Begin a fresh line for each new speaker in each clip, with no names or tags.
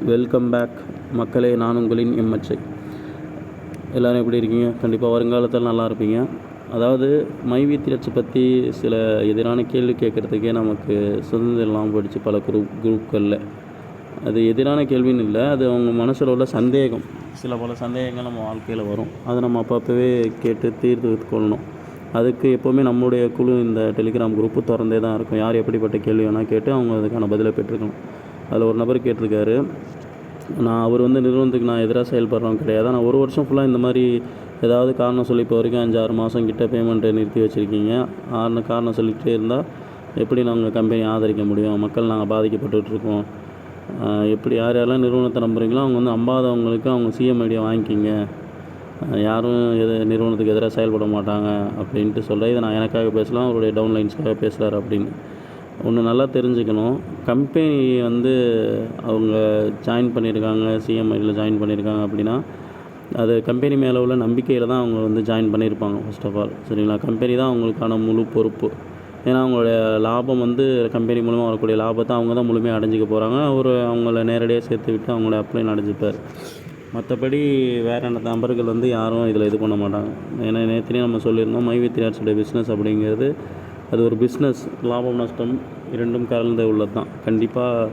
Welcome back மக்களே. நான் உங்களின் எம்எச்ஐ. எல்லோரும் எப்படி இருக்கீங்க? கண்டிப்பாக வருங்காலத்தில் நல்லா இருப்பீங்க. அதாவது மைவி த்ரெட்ஸ் பற்றி சில எதிரான கேள்வி கேட்குறதுக்கே நமக்கு சுதந்திரம் இல்லாமல் போயிடுச்சு பல குரூப்களில். அது எதிரான கேள்வின்னு இல்லை, அது அவங்க மனசில் உள்ள சந்தேகம். பல சந்தேகங்கள் நம்ம வாழ்க்கையில் வரும். அதை நம்ம அப்பப்போவே கேட்டு தீர்த்து கொள்ளணும். அதுக்கு எப்போவுமே நம்மளுடைய குழு இந்த டெலிகிராம் குரூப்பு திறந்தே தான் இருக்கும். யார் எப்படிப்பட்ட கேள்வி வேணால் கேட்டு அவங்க அதுக்கான பதிலை பெற்றுக்கணும். அதில் ஒரு நபர் கேட்டிருக்காரு, அவர் நிறுவனத்துக்கு நான் எதிராக செயல்படுறவங்க கிடையாது. ஆனால் ஒரு வருஷம் ஃபுல்லாக இந்த மாதிரி ஏதாவது காரணம் சொல்லி இப்போ வரைக்கும் 5-6 மாதம் கிட்ட பேமெண்ட்டை நிறுத்தி வச்சுருக்கீங்க. காரணம் சொல்லிகிட்டே இருந்தால் எப்படி நாங்கள் கம்பெனி ஆதரிக்க முடியும்? மக்கள் நாங்கள் பாதிக்கப்பட்டுருக்கோம். எப்படி யாரெல்லாம் நிறுவனத்தை நம்புறீங்களோ அவங்க நம்பாதவங்களுக்கு அவங்க சிஎம் ஐடியா வாங்கிக்கிங்க. யாரும் நிறுவனத்துக்கு எதிராக செயல்பட மாட்டாங்க அப்படின்ட்டு சொல்கிறேன். இதை நான் எனக்காக பேசலாம், அவருடைய டவுன்லைன்ஸ்க்காக பேசுகிறார் அப்படின்னு. ஒன்று நல்லா தெரிஞ்சுக்கணும். கம்பெனி அவங்க ஜாயின் பண்ணியிருக்காங்க, சிஎம்ஐயில் ஜாயின் பண்ணியிருக்காங்க அப்படின்னா அது கம்பெனி மேலே உள்ள நம்பிக்கையில் தான் அவங்க ஜாயின் பண்ணியிருப்பாங்க. ஃபர்ஸ்ட் ஆஃப் ஆல் சரிங்களா, கம்பெனி தான் அவங்களுக்கான முழு பொறுப்பு. ஏன்னா அவங்களுடைய லாபம் கம்பெனி மூலமாக வரக்கூடிய லாபத்தை அவங்க தான் முழுமையாக அடைஞ்சிக்க போகிறாங்க. அவங்கள நேரடியாக சேர்த்து விட்டு அவங்களோட அப்ளைன் அடைஞ்சிப்பார். மற்றபடி வேறு நபர்கள் யாரும் இதில் இது பண்ண மாட்டாங்க. ஏன்னா நேற்றுலேயே நம்ம சொல்லியிருந்தோம், மைவி த்ரெட்ஸுடைய பிஸ்னஸ் அப்படிங்கிறது அது ஒரு பிஸ்னஸ். லாபம் நஷ்டம் இரண்டும் கலந்து உள்ளது தான். கண்டிப்பாக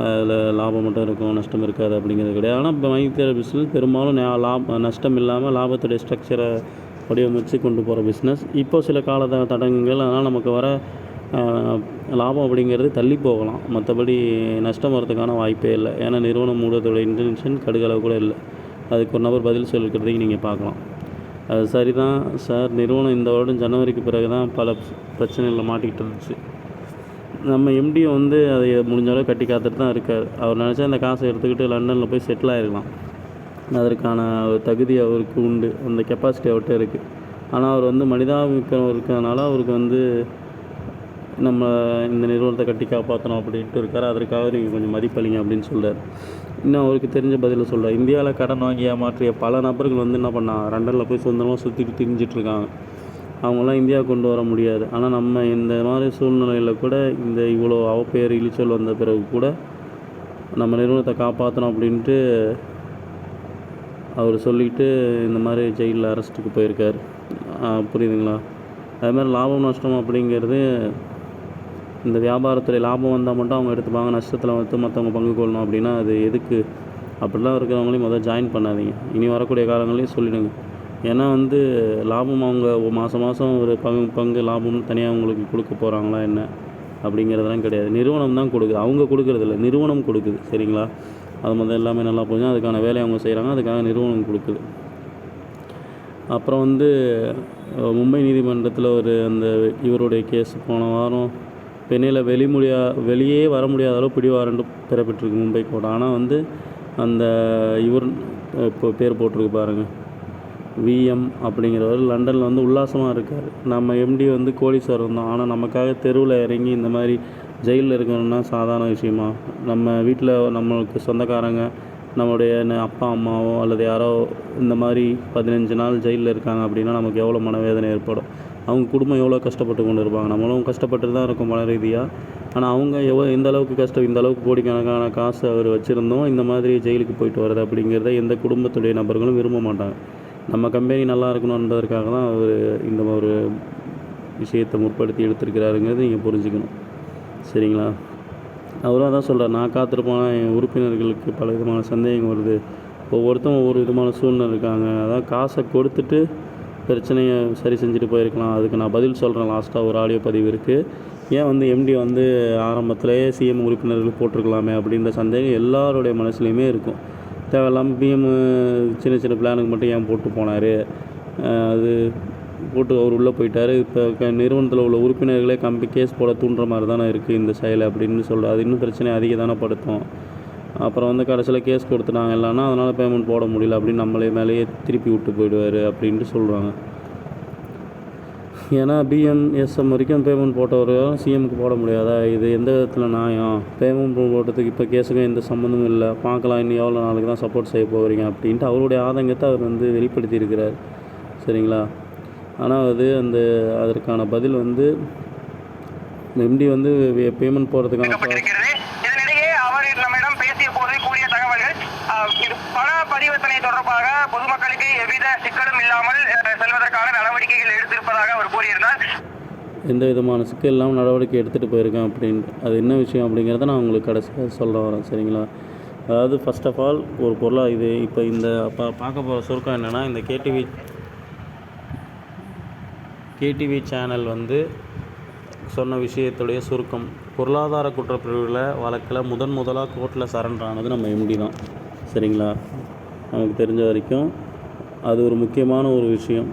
அதில் லாபம் மட்டும் இருக்கும், நஷ்டம் இருக்காது அப்படிங்கிறது கிடையாது. ஆனால் இப்போ மைவி த்ரெட்ஸ் பிஸ்னஸ் பெரும்பாலும் நஷ்டம் இல்லாமல் லாபத்துடைய ஸ்ட்ரக்சரை வடிவமைச்சு கொண்டு போகிற பிஸ்னஸ். இப்போ சில கால தடங்கங்கள், அதனால் நமக்கு வர லாபம் அப்படிங்கிறது தள்ளி போகலாம். மற்றபடி நஷ்டம் வரதுக்கான வாய்ப்பே இல்லை. ஏன்னா நிறுவனம் மூடத்தோட இன்டென்ஷன் கடுகளவு கூட இல்லை. அதுக்கு ஒரு நபர் பதில் சொல்லிக்கிறதையும் நீங்கள் பார்க்கலாம். அது சரிதான் சார். நிறுவனம் இந்த வருடம் ஜனவரிக்கு பிறகு தான் பல பிரச்சனைகளில் மாட்டிக்கிட்டு இருந்துச்சு. நம்ம எம்டியை அதை முடிஞ்ச அளவு கட்டி காத்துட்டு தான் இருக்கார். அவர் நினச்சா இந்த காசை எடுத்துக்கிட்டு லண்டனில் போய் செட்டில் ஆகிருக்கலாம். அதற்கான தகுதி அவருக்கு உண்டு, அந்த கெப்பாசிட்டி அவர்கிட்ட இருக்குது. ஆனால் அவர் மனிதாபிக்கம் இருக்கிறதுனால அவருக்கு நம்ம இந்த நிறுவனத்தை கட்டி காப்பாற்றணும் அப்படின்ட்டு இருக்கார். அதற்காக நீங்கள் கொஞ்சம் மதிப்பளிங்க அப்படின்னு சொல்கிறார். இன்னும் அவருக்கு தெரிஞ்ச பதில் சொல்கிறார். இந்தியாவில் கடன் வாங்கி ஏமாற்றிய பல நபர்கள் என்ன பண்ணாங்க, லண்டனில் போய் சொந்தமாக சுற்றிட்டு திரிஞ்சிட்ருக்காங்க. அவங்களாம் இந்தியா கொண்டு வர முடியாது. ஆனால் நம்ம இந்த மாதிரி சூழ்நிலையில் கூட இவ்வளோ அவப்பெயர் இழிச்சல் வந்த பிறகு கூட நம்ம நிறுவனத்தை காப்பாற்றணும் அப்படின்ட்டு அவர் சொல்லிவிட்டு இந்த மாதிரி ஜெயிலில் அரெஸ்ட்டுக்கு போயிருக்கார். புரியுதுங்களா? அதுமாதிரி லாபம் நஷ்டம் அப்படிங்கிறது இந்த வியாபாரத்தில் லாபம் வந்தால் மட்டும் அவங்க எடுத்துப்பாங்க, நஷ்டத்தில் மற்றவங்க பங்கு கொள்ளணும் அப்படின்னா அது எதுக்கு? அப்படிலாம் இருக்கிறவங்களையும் முதல்ல ஜாயின் பண்ணாதீங்க. இனி வரக்கூடிய காலங்களையும் சொல்லிவிடுங்க. ஏன்னா லாபம் அவங்க மாதம் ஒரு பங்கு லாபம்னு தனியாக அவங்களுக்கு கொடுக்க போகிறாங்களா என்ன அப்படிங்கிறதெல்லாம் கிடையாது. நிறுவனம் தான் கொடுக்குது, அவங்க கொடுக்குறதில்ல, நிறுவனம் கொடுக்குது. சரிங்களா? அது எல்லாமே நல்லா போச்சு. அதுக்கான வேலையை அவங்க செய்கிறாங்க, அதுக்காக நிறுவனம் கொடுக்குது. அப்புறம் மும்பை நீதிமன்றத்தில் இவருடைய கேஸ் போன வாரம் பெண்ணில் வெளியே வர முடியாத அளவு பிடிவாரண்டு பெறப்பட்டிருக்கு மும்பை கோர்ட். ஆனால் அந்த இவர் இப்போ பேர் போட்டிருக்கு பாருங்கள், விஎம் அப்படிங்கிறவர் லண்டனில் உல்லாசமாக இருக்கார். நம்ம எம்டி கோடீஸ்வரர் தான். ஆனால் நமக்காக தெருவில் இறங்கி இந்த மாதிரி ஜெயிலில் இருக்கணும்னா சாதாரண விஷயமா? நம்ம வீட்டில் நம்மளுக்கு சொந்தக்காரங்க, நம்மளுடைய அப்பா அம்மாவோ அல்லது யாரோ இந்த மாதிரி 15 நாள் ஜெயிலில் இருக்காங்க அப்படின்னா நமக்கு எவ்வளோ மனவேதனை ஏற்படும். அவங்க குடும்பம் எவ்வளோ கஷ்டப்பட்டு கொண்டு இருப்பாங்க. நம்மளும் கஷ்டப்பட்டு தான் இருக்கும் மன ரீதியாக. ஆனால் அவங்க எந்த அளவுக்கு இந்த அளவுக்கு கோடிக்கணக்கான காசை அவர் வச்சுருந்தோம் இந்த மாதிரி ஜெயிலுக்கு போயிட்டு வர்றது அப்படிங்கிறத எந்த குடும்பத்துடைய நபர்களும் விரும்ப மாட்டாங்க. நம்ம கம்பெனி நல்லா இருக்கணுன்றதுக்காக தான் அவர் இந்த ஒரு விஷயத்தை முற்படுத்தி எடுத்திருக்கிறாருங்கிறது நீங்கள் புரிஞ்சுக்கணும். சரிங்களா? அவரும் அதான் சொல்கிறார், நான் காத்திருப்பான என் உறுப்பினர்களுக்கு பல விதமான சந்தேகம் வருது. ஒவ்வொருத்தரும் ஒவ்வொரு விதமான சூழ்நிலை இருக்காங்க. அதான் காசை கொடுத்துட்டு பிரச்சனையை சரி செஞ்சுட்டு போயிருக்கலாம். அதுக்கு நான் பதில் சொல்கிறேன். லாஸ்ட்டாக ஒரு ஆடியோ பதிவு இருக்குது. ஏன் எம்டி ஆரம்பத்திலேயே சிஎம் உறுப்பினர்கள் போட்டிருக்கலாமே அப்படின்ற சந்தேகம் எல்லாருடைய மனசுலையுமே இருக்கும். தேவையில்லாமல் பிஎம் சின்ன சின்ன பிளானுக்கு மட்டும் ஏன் போட்டு போனார், அது போட்டு அவர் உள்ளே போயிட்டார். இப்போ நிறுவனத்தில் உள்ள உறுப்பினர்களே கேஸ் போட தூண்டுற மாதிரி தானே இருக்குது இந்த செயல் அப்படின்னு சொல்கிறார். அது இன்னும் பிரச்சனை அதிக தானே படுத்தும். அப்புறம் கடைசியில் கேஸ் கொடுத்துட்டாங்க இல்லைன்னா அதனால் பேமெண்ட் போட முடியல அப்படின்னு நம்மளே மேலேயே திருப்பி விட்டு போயிடுவார் அப்படின்ட்டு சொல்கிறாங்க. ஏன்னா பிஎம்எஸ்எம் வரைக்கும் பேமெண்ட் போட்டவர் சிஎம்க்கு போட முடியாதா? இது எந்த விதத்தில் நியாயம்? பேமெண்ட் போட்டதுக்கு இப்போ கேஸுக்கும் எந்த சம்மந்தமும் இல்லை, பார்க்கலாம் இன்னும் எவ்வளோ நாளுக்கு தான் சப்போர்ட் செய்ய போகிறீங்க அப்படின்ட்டு அவருடைய ஆதங்கத்தை அவர் வெளிப்படுத்தியிருக்கிறார். சரிங்களா? ஆனால் அதற்கான பதில் எம்டி பேமெண்ட் போடுறதுக்கான
இதனிடையே அவர் நம்மிடம் பேசிய போது கூறிய இது பண பரிவர்த்தனை தொடர்பாக பொதுமக்களுக்கு எவ்வித சிக்கலும் இல்லாமல் செல்வதற்கான நடவடிக்கைகள் எடுத்திருப்பதாக அவர் கூறியிருந்தார்.
எந்த விதமான சிக்கல் இல்லாமல் நடவடிக்கை எடுத்துகிட்டு போயிருக்கேன் அப்படின்ட்டு. அது என்ன விஷயம் அப்படிங்கிறத நான் உங்களுக்கு கடைசியாக சொல்ல வரேன், சரிங்களா? அதாவது ஃபர்ஸ்ட் ஆஃப் ஆல் ஒரு பொருளாக இது இப்போ இந்த பார்க்க போகிற சுருக்கம் என்னென்னா, இந்த கேடிவி சேனல் வந்து சொன்ன விஷயத்துடைய சுருக்கம். பொருளாதார குற்றப்பிரிவில் வழக்கில் முதலாக கோர்ட்டில் சரண்டர் ஆனது நம்ம எம்டி தான், சரிங்களா? நமக்கு தெரிஞ்ச வரைக்கும் அது ஒரு முக்கியமான ஒரு விஷயம்.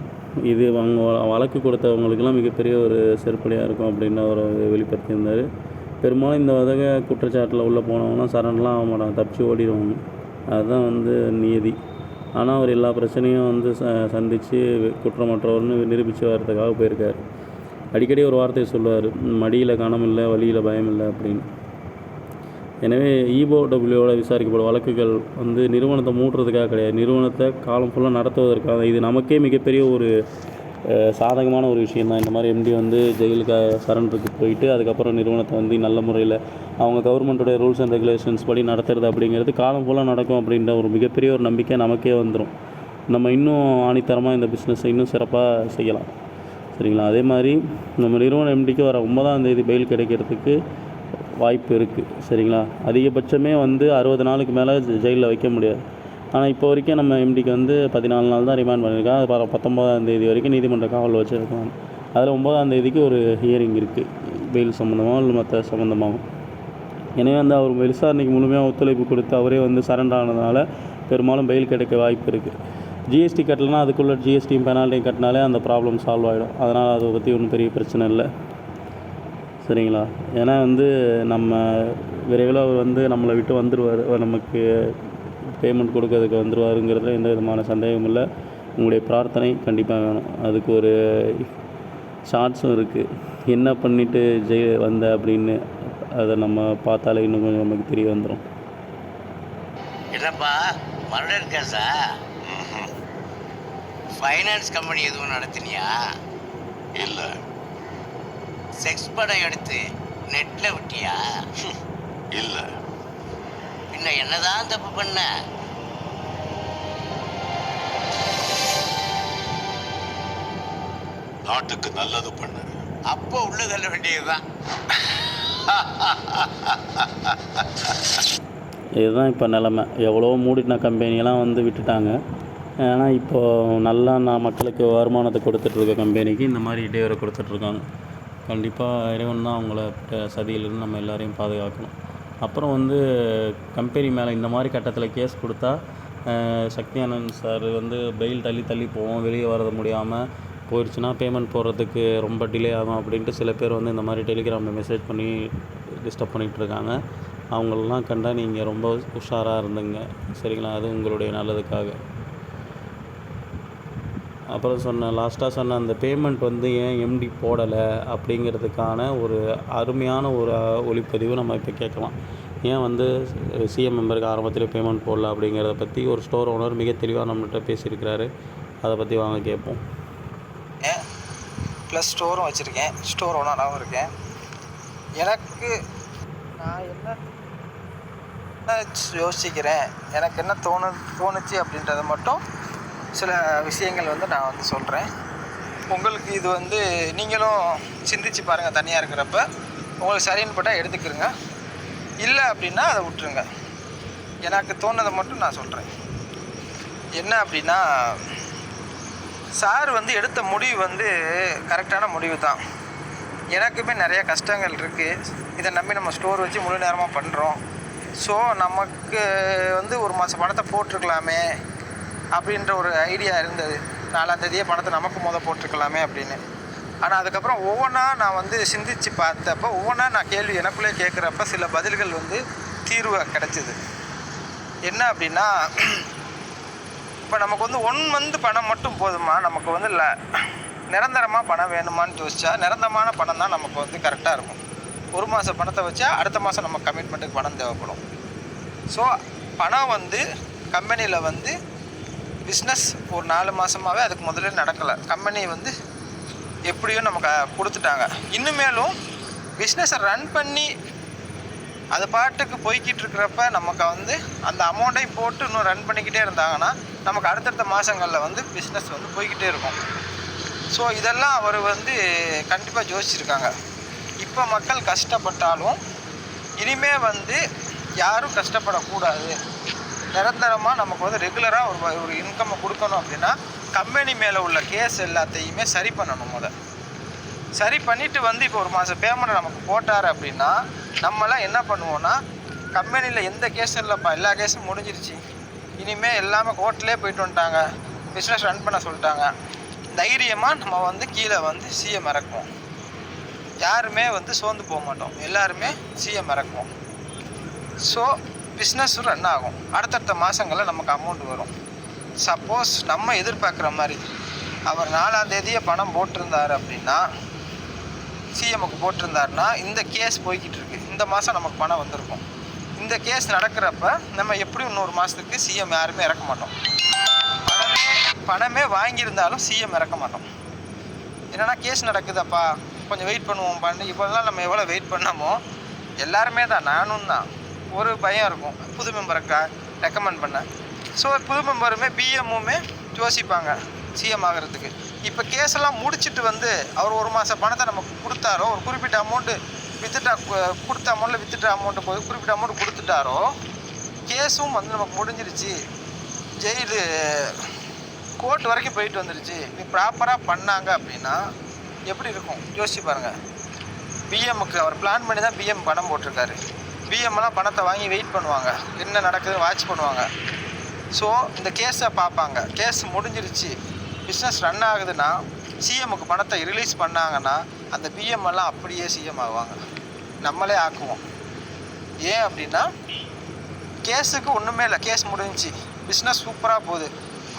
இது அவங்க வழக்கு கொடுத்தவங்களுக்கெல்லாம் மிகப்பெரிய ஒரு செருப்படியாக இருக்கும் அப்படின்னு அவர் வெளிப்படுத்தியிருந்தார். பெரும்பாலும் இந்த வகை குற்றச்சாட்டில் உள்ளே போனவங்கன்னா சரண்டர்லாம் ஆக மாட்டாங்க, தப்பிச்சு ஓடிடுவாங்க. அதுதான் வந்து நீதி. ஆனால் அவர் எல்லா பிரச்சனையும் வந்து சந்தித்து குற்றமற்றவர்னு நிரூபித்து வர்றதுக்காக போயிருக்கார். அடிக்கடி ஒரு வார்த்தையை சொல்லுவார், மடியில் கனம் இல்லை, வழியில் பயம் இல்லை அப்படின்னு. எனவே EOWவோட விசாரிக்கப்படும் வழக்குகள் வந்து நிறுவனத்தை மூடுறதுக்காக கிடையாது, நிறுவனத்தை காலம் ஃபுல்லாக நடத்துவதற்காக. இது நமக்கே மிகப்பெரிய ஒரு சாதகமான ஒரு விஷயந்தான். இந்த மாதிரி எம்டி வந்து ஜெயிலுக்கு சரண்டருக்கு போயிட்டு அதுக்கப்புறம் நிறுவனத்தை வந்து நல்ல முறையில் அவங்க கவர்மெண்ட்டுடைய ரூல்ஸ் அண்ட் ரெகுலேஷன்ஸ் படி நடத்துறது அப்படிங்கிறது காலம் ஃபுல்லாக நடக்கும் அப்படின்ற ஒரு மிகப்பெரிய ஒரு நம்பிக்கை நமக்கே வந்துடும். நம்ம இன்னும் ஆணித்தரமாக இந்த பிஸ்னஸை இன்னும் சிறப்பாக செய்யலாம், சரிங்களா? அதே மாதிரி நம்ம நிறுவனம் எம்டிக்கு வர 9ஆம் தேதி பெயில் கிடைக்கிறதுக்கு வாய்ப்பு இருக்குது, சரிங்களா? அதிகபட்சமே வந்து 60 நாளுக்கு மேலே ஜெயிலில் வைக்க முடியாது. ஆனால் இப்போ வரைக்கும் நம்ம எம்டிக்கு வந்து 14 நாள் தான் ரிமாண்ட் பண்ணியிருக்காங்க. அது 19ஆம் தேதி வரைக்கும் நீதிமன்ற காவல் வச்சுருக்காங்க. அதில் 9ஆம் தேதிக்கு ஒரு ஹியரிங் இருக்குது, பெயில் சம்மந்தமாகவும் இல்லை மற்ற சம்மந்தமாகவும். எனவே வந்து அவர் விசாரணைக்கு முழுமையாக ஒத்துழைப்பு கொடுத்து அவரே வந்து சரண்டர் ஆனதுனால பெரும்பாலும் பெயில் கிடைக்க வாய்ப்பு இருக்குது. ஜிஎஸ்டி கட்டலைன்னா அதுக்குள்ளே ஜிஎஸ்டியும் பெனால்ட்டியும் கட்டினாலே அந்த ப்ராப்ளம் சால்வ் ஆகிடும். அதனால் அதை பற்றி ஒன்றும் பெரிய பிரச்சனை இல்லை, சரிங்களா? ஏன்னா வந்து நம்ம விரைவில் அவர் வந்து நம்மளை விட்டு வந்துடுவார், நமக்கு பேமெண்ட் கொடுக்கறதுக்கு வந்துடுவாருங்கிறதுல எந்த விதமான சந்தேகமும் இல்லை. உங்களுடைய பிரார்த்தனை கண்டிப்பாக வேணும். அதுக்கு ஒரு ஷார்ட்ஸும் இருக்குது, என்ன பண்ணிவிட்டு வந்த அப்படின்னு. அதை நம்ம பார்த்தாலே இன்னும் கொஞ்சம் நமக்கு தெரிய வந்துடும்.
இல்லைப்பா, மர்டர் கேஸா? ஃபைனான்ஸ் கம்பெனி எதுவும் நடத்தினியா?
இல்லை.
செக்ஸ் படம் எடுத்து நெட்டில் விட்டியா?
இல்லை.
பின்ன என்னதான் தப்பு பண்ண?
நாட்டுக்கு நல்லது பண்ண.
அப்போ உள்ள தள்ள வேண்டியதுதான்.
இதுதான் இப்போ நிலமை. எவ்வளோ மூடின கம்பெனியெல்லாம் வந்து விட்டுட்டாங்க. ஏன்னா இப்போது நல்லா மக்களுக்கு வருமானத்தை கொடுத்துட்ருக்க கம்பெனிக்கு இந்த மாதிரி இடையூறு கொடுத்துட்ருக்காங்க. கண்டிப்பாக இறைவன் தான் அவங்கள சதியிலிருந்து நம்ம எல்லோரையும் பாதுகாக்கணும். அப்புறம் வந்து கம்பெனி மேலே இந்த மாதிரி கட்டத்தில் கேஸ் கொடுத்தா சக்தி ஆனந்த் சார் வந்து பெயில் தள்ளி போவோம், வெளியே வரது முடியாமல் போயிடுச்சுன்னா பேமெண்ட் போடுறதுக்கு ரொம்ப டிலே ஆகும் அப்படின்ட்டு சில பேர் வந்து இந்த மாதிரி டெலிகிராமில் மெசேஜ் பண்ணி டிஸ்டர்ப் பண்ணிகிட்ருக்காங்க. அவங்களெலாம் கண்டால் நீங்கள் ரொம்ப உஷாராக இருந்துங்க, சரிங்களா? அது உங்களுடைய நல்லதுக்காக. அப்புறம் லாஸ்ட்டாக சொன்ன அந்த பேமெண்ட் வந்து ஏன் எம்டி போடலை அப்படிங்கிறதுக்கான ஒரு அருமையான ஒரு ஒளிப்பதிவு நம்ம இப்போ கேட்கலாம். ஏன் வந்து சிஎம் மெம்பருக்கு ஆரம்பத்தில் பேமெண்ட் போடல அப்படிங்கிறத பற்றி ஒரு ஸ்டோர் ஓனர் மிக தெளிவாக நம்மள்கிட்ட பேசியிருக்கிறாரு. அதை பற்றி வாங்க கேட்போம்.
ப்ளஸ் ஸ்டோரும் வச்சுருக்கேன், ஸ்டோர் ஓனராகவும் இருக்கேன். எனக்கு நான் என்ன யோசிக்கிறேன், எனக்கு என்ன தோணுச்சு அப்படின்றத மட்டும் சில விஷயங்கள் வந்து நான் வந்து சொல்கிறேன். உங்களுக்கு இது வந்து நீங்களும் சிந்திச்சு பாருங்கள். தனியாக இருக்கிறப்ப உங்களுக்கு சரின்னு பட்டால் எடுத்துக்கிறங்க, இல்லை அப்படின்னா அதை விட்டுருங்க. எனக்கு தோணுதை மட்டும் நான் சொல்கிறேன். என்ன அப்படின்னா, சார் வந்து எடுத்த முடிவு வந்து கரெக்டான முடிவு தான். எனக்குமே நிறைய கஷ்டங்கள் இருக்குது. இதை நம்பி நம்ம ஸ்டோர் வச்சு முழு நேரமாக பண்ணுறோம். ஸோ நமக்கு வந்து ஒரு மாதம் பணத்தை போட்டிருக்கலாமே அப்படின்ற ஒரு ஐடியா இருந்தது. 4ஆம் தேதியே பணத்தை நமக்கு போட்டிருக்கலாமே அப்படின்னு. ஆனால் அதுக்கப்புறம் ஒவ்வொன்றா நான் வந்து சிந்தித்து பார்த்தப்போ ஒவ்வொன்றா நான் கேள்வி எனக்குள்ளே கேட்குறப்ப சில பதில்கள் வந்து தீர்வு கிடச்சிது. என்ன அப்படின்னா, இப்போ நமக்கு வந்து 1 மந்த் பணம் மட்டும் போதுமா? நமக்கு வந்து நிரந்தரமாக பணம் வேணுமான்னு யோசிச்சா நிரந்தரமான பணம் தான் நமக்கு வந்து கரெக்டாக இருக்கும். 1 மாத பணத்தை வச்சா அடுத்த மாதம் நம்ம கமிட்மெண்ட்டுக்கு பணம் தேவைப்படும். ஸோ பணம் வந்து கம்பெனியில் வந்து பிஸ்னஸ் ஒரு 4 மாதமாகவே அதுக்கு முதல்ல நடக்கலை. கம்பெனி வந்து எப்படியும் நமக்கு கொடுத்துட்டாங்க. இன்னுமேலும் பிஸ்னஸை ரன் பண்ணி அது பாட்டுக்கு போய்கிட்டு இருக்கிறப்ப நமக்கு வந்து அந்த அமௌண்ட்டையும் போட்டு இன்னும் ரன் பண்ணிக்கிட்டே இருந்தாங்கன்னா நமக்கு அடுத்தடுத்த மாதங்களில் வந்து பிஸ்னஸ் வந்து போய்கிட்டே இருக்கும். ஸோ இதெல்லாம் அவர் வந்து கண்டிப்பாக யோசிச்சிருக்காங்க. இப்போ மக்கள் கஷ்டப்பட்டாலும் இனிமே வந்து யாரும் கஷ்டப்படக்கூடாது. நிரந்தரமாக நமக்கு வந்து ரெகுலராக ஒரு இன்கம்மை கொடுக்கணும் அப்படின்னா கம்பெனி மேலே உள்ள கேஸ் எல்லாத்தையுமே சரி பண்ணணும். சரி பண்ணிவிட்டு வந்து இப்போ ஒரு மாதம் பேமெண்ட் நமக்கு போட்டார் அப்படின்னா நம்மளாம் என்ன பண்ணுவோன்னா, கம்பெனியில் எந்த கேஸும் இல்லைப்பா, எல்லா கேஸும் முடிஞ்சிருச்சு, இனிமேல் எல்லாமே கோர்ட்லேயே போயிட்டு வந்துட்டாங்க, பிஸ்னஸ் ரன் பண்ண சொல்லிட்டாங்க, தைரியமாக நம்ம வந்து கீழே வந்து சிஎம் இறக்குவோம். யாருமே வந்து சோர்ந்து போக மாட்டோம், எல்லாருமே சிஎம் இறக்குவோம். ஸோ பிஸ்னஸும் ரன் ஆகும். அடுத்தடுத்த மாதங்களில் நமக்கு அமௌண்ட் வரும். சப்போஸ் நம்ம எதிர்பார்க்குற மாதிரி அவர் 4ஆம் தேதியே பணம் போட்டிருந்தார் அப்படின்னா, சிஎம்முக்கு போட்டிருந்தாருன்னா இந்த கேஸ் போய்கிட்டு இருக்கு, இந்த மாதம் நமக்கு பணம் வந்திருக்கும். இந்த கேஸ் நடக்கிறப்ப நம்ம எப்படியும் இன்னொரு மாதத்துக்கு சிஎம் யாருமே இறக்க மாட்டோம். பணமே வாங்கியிருந்தாலும் சிஎம் இறக்க மாட்டோம். என்னென்னா கேஸ் நடக்குதப்பா, கொஞ்சம் வெயிட் பண்ணுவோம் பண்ணி. இப்போல்லாம் நம்ம எவ்வளோ வெயிட் பண்ணமோ எல்லாருமே தான், நானும் தான். ஒரு பயம் இருக்கும் புது மெம்பருக்கு ரெக்கமெண்ட் பண்ண. ஸோ புது மெம்பருமே பிஎம்முமே யோசிப்பாங்க சிஎம் ஆகிறதுக்கு. இப்போ கேஸெல்லாம் முடிச்சுட்டு வந்து அவர் ஒரு மாதம் பணத்தை நமக்கு கொடுத்தாரோ, ஒரு குறிப்பிட்ட அமௌண்ட்டு கொடுத்த அமௌண்ட்டில் வித்துட்ட அமௌண்ட்டு போய் குறிப்பிட்ட அமௌண்ட் கொடுத்துட்டாரோ, கேஸும் வந்து நமக்கு முடிஞ்சிருச்சு, ஜெயிலு கோர்ட் வரைக்கும் போயிட்டு வந்துருச்சு, நீ ப்ராப்பராக பண்ணாங்க அப்படின்னா எப்படி இருக்கும் யோசிச்சு பாருங்கள். பிஎம்முக்கு அவர் பிளான் பண்ணி தான் பிஎம் பணம் போட்டிருக்காரு. பிஎம்லாம் பணத்தை வாங்கி வெயிட் பண்ணுவாங்க, என்ன நடக்குதுன்னு வாட்ச் பண்ணுவாங்க. ஸோ இந்த கேஸை பார்ப்பாங்க. கேஸ் முடிஞ்சிருச்சு, பிஸ்னஸ் ரன் ஆகுதுன்னா சிஎம்முக்கு பணத்தை ரிலீஸ் பண்ணாங்கன்னா அந்த பிஎம்எல்லாம் அப்படியே சிஎம் ஆகுவாங்க, நம்மளே ஆக்குவோம். ஏன் அப்படின்னா கேஸுக்கு ஒன்றுமே இல்லை, கேஸ் முடிஞ்சிச்சு, பிஸ்னஸ் சூப்பராக போகுது,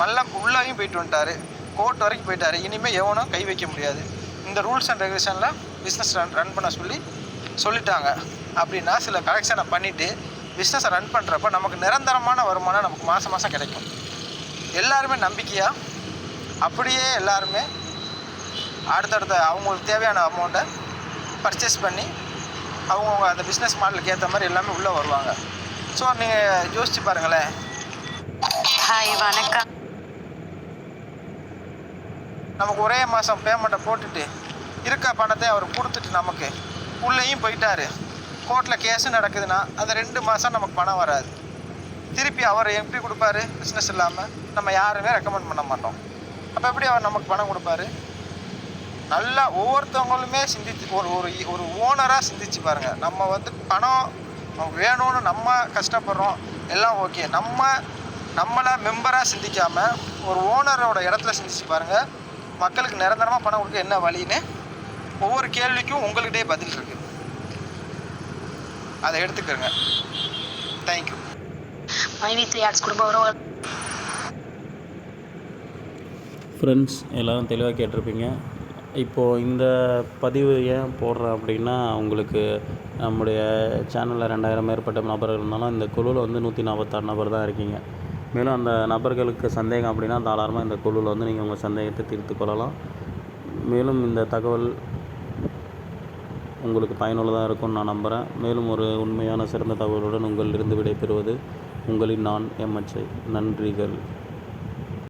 நல்லா உள்ளேயும் போயிட்டு வந்துட்டார், கோர்ட் வரைக்கும் போயிட்டார், இனிமேல் எவனும் கை வைக்க முடியாது. இந்த ரூல்ஸ் அண்ட் ரெகுலேஷனில் பிஸ்னஸ் ரன் பண்ண சொல்லிட்டாங்க அப்படின்னா சில கரெக்ஷனை பண்ணிவிட்டு பிஸ்னஸை ரன் பண்ணுறப்ப நமக்கு நிரந்தரமான வருமானம் நமக்கு மாதம் மாதம் கிடைக்கும். எல்லாருமே நம்பிக்கையாக அப்படியே எல்லாருமே அடுத்தடுத்த அவங்களுக்கு தேவையான அமௌண்ட்டை பர்ச்சேஸ் பண்ணி அவங்கவுங்க அந்த பிஸ்னஸ் மாடலுக்கு ஏற்ற மாதிரி எல்லாமே உள்ளே வருவாங்க. ஸோ நீங்கள் யோசிச்சு பாருங்களேன்.
ஹாய், வணக்கம்.
நமக்கு ஒரே மாதம் பேமெண்ட்டை போட்டுட்டு இருக்க பணத்தை அவர் கொடுத்துட்டு நமக்கு உள்ளேயும் போயிட்டார், கோர்ட்டில் கேஸும் நடக்குதுன்னா அந்த 2 மாதம் நமக்கு பணம் வராது. திருப்பி அவர் எப்படி கொடுப்பாரு? பிஸ்னஸ் இல்லாமல் நம்ம யாருமே ரெக்கமெண்ட் பண்ண மாட்டோம். அப்போ எப்படி அவர் நமக்கு பணம் கொடுப்பாரு? நல்லா ஒவ்வொருத்தவங்களுமே சிந்திச்சு ஒரு ஓனராக சிந்திச்சு பாருங்கள். நம்ம வந்து பணம் வேணும்னு நம்ம கஷ்டப்படுறோம் எல்லாம் ஓகே, நம்மளை மெம்பராக சிந்திக்காமல் ஒரு ஓனரோட இடத்துல சிந்திச்சு பாருங்கள். மக்களுக்கு நிரந்தரமாக பணம் கொடுக்க என்ன வழின்னு ஒவ்வொரு கேள்விக்கும் உங்கள்கிட்டே பதில் இருக்குது, அதை எடுத்துக்கிறங்க. தேங்க்யூ.
ஃப்ரெண்ட்ஸ் எல்லோரும் தெளிவாக கேட்டிருப்பீங்க. இப்போது இந்த பதிவு ஏன் போடுறேன் அப்படின்னா, உங்களுக்கு நம்முடைய சேனலில் 2000 மேற்பட்ட நபர்கள் இருந்தாலும் இந்த குழுவில் வந்து 146 நபர் தான் இருக்கீங்க. மேலும் அந்த நபர்களுக்கு சந்தேகம் அப்படின்னா தாராளமாக இந்த குழுவில் வந்து நீங்கள் உங்கள் சந்தேகத்தை தீர்த்து கொள்ளலாம். மேலும் இந்த தகவல் உங்களுக்கு பயனுள்ளதாக இருக்கும்னு நான் நம்புகிறேன். மேலும் ஒரு உண்மையான சிறந்த தகவலுடன் உங்களிலிருந்து விடைபெறுவது உங்களின் நான் MHI. நன்றிகள்.